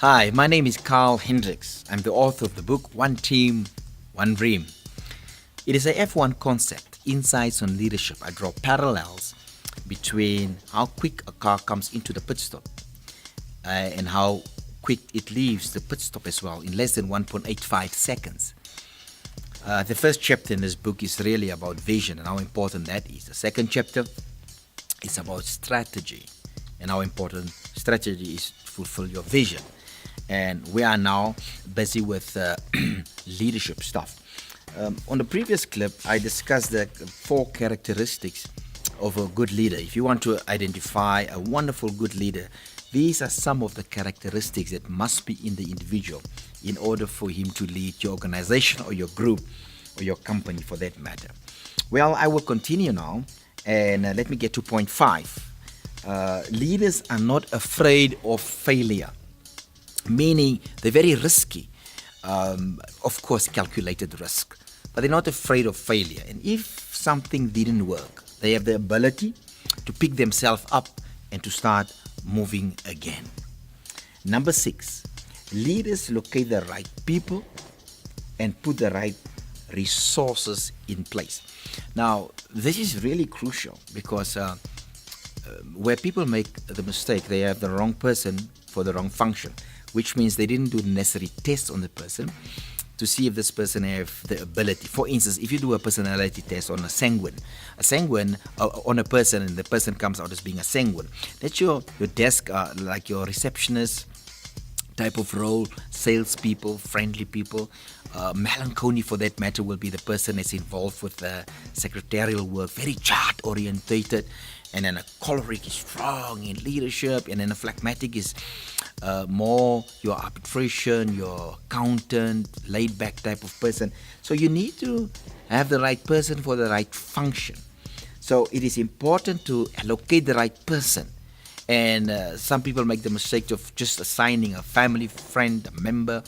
Hi, my name is Carl Hendricks. I'm the author of the book One Team, One Dream. It is a F1 concept, insights on leadership. I draw parallels between how quick a car comes into the pit stop and how quick it leaves the pit stop as well in less than 1.85 seconds. The first chapter in this book is really about vision and how important that is. The second chapter is about strategy and how important strategy is to fulfill your vision. And we are now busy with leadership stuff. On the previous clip, I discussed the 4 characteristics of a good leader. If you want to identify a wonderful good leader, these are some of the characteristics that must be in the individual in order for him to lead your organization or your group or your company for that matter. Well, I will continue now, and let me get to point 5. Leaders are not afraid of failure, meaning they're very risky, of course calculated risk, but they're not afraid of failure. And if something didn't work, they have the ability to pick themselves up and to start moving again. Number 6, leaders locate the right people and put the right resources in place. Now, this is really crucial because where people make the mistake, they have the wrong person for the wrong function, which means they didn't do the necessary tests on the person to see if this person have the ability. For instance, if you do a personality test on a sanguine on a person, and the person comes out as being a sanguine, that's your desk, like your receptionist type of role, salespeople, friendly people. Melancholy, for that matter, will be the person that's involved with the secretarial work, very chart orientated. And then a choleric is strong in leadership, and then a phlegmatic is more your arbitration, your accountant, laid back type of person. So you need to have the right person for the right function. So it is important to allocate the right person. And some people make the mistake of just assigning a family friend, a member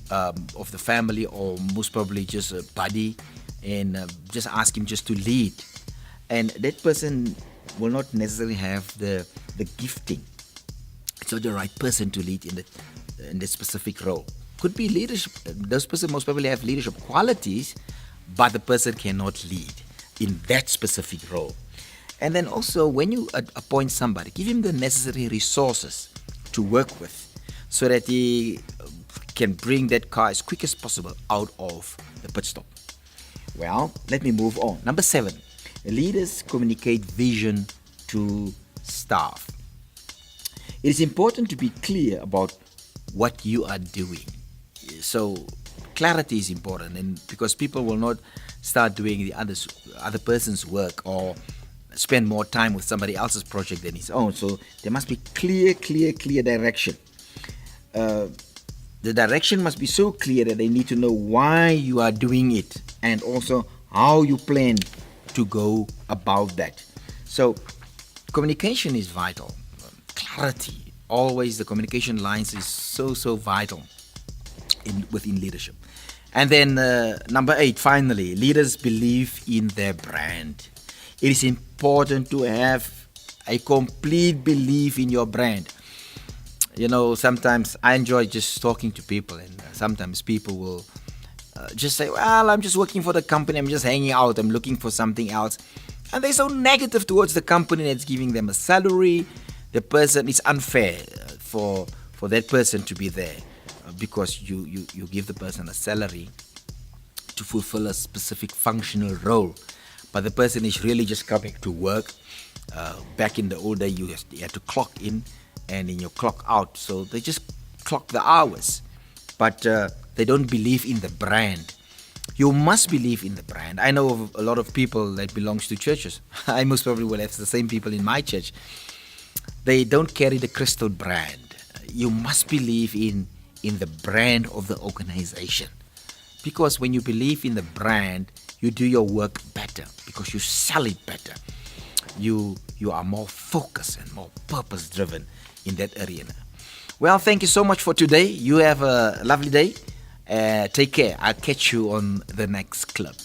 of the family, or most probably just a buddy, and just ask him just to lead. And that person will not necessarily have the gifting. It's not the right person to lead in the specific role. Could be leadership. Those person most probably have leadership qualities, but the person cannot lead in that specific role. And then also, when you appoint somebody, give him the necessary resources to work with so that he can bring that car as quick as possible out of the pit stop. Well, let me move on. Number 7. Leaders communicate vision to staff. It is important to be clear about what you are doing. So clarity is important, and because people will not start doing the other person's work or spend more time with somebody else's project than his own. So there must be clear direction. The direction must be so clear that they need to know why you are doing it and also how you plan to go about that. So communication is vital. Clarity, always the communication lines is so vital within leadership. And then number 8, finally, leaders believe in their brand. It is important to have a complete belief in your brand. You know, sometimes I enjoy just talking to people, and sometimes people will just say, well, I'm just working for the company, I'm just hanging out, I'm looking for something else. And they're so negative towards the company that's giving them a salary. The person, it's unfair for that person to be there because you give the person a salary to fulfill a specific functional role. But the person is really just coming to work. Back in the old day, you had to clock in and then you clock out. So they just clock the hours. But they don't believe in the brand. You must believe in the brand. I know of a lot of people that belongs to churches. I most probably will have the same people in my church. They don't carry the crystal brand. You must believe in the brand of the organization. Because when you believe in the brand, you do your work better because you sell it better. You are more focused and more purpose driven in that arena. Well, thank you so much for today. You have a lovely day. Take care. I'll catch you on the next clip.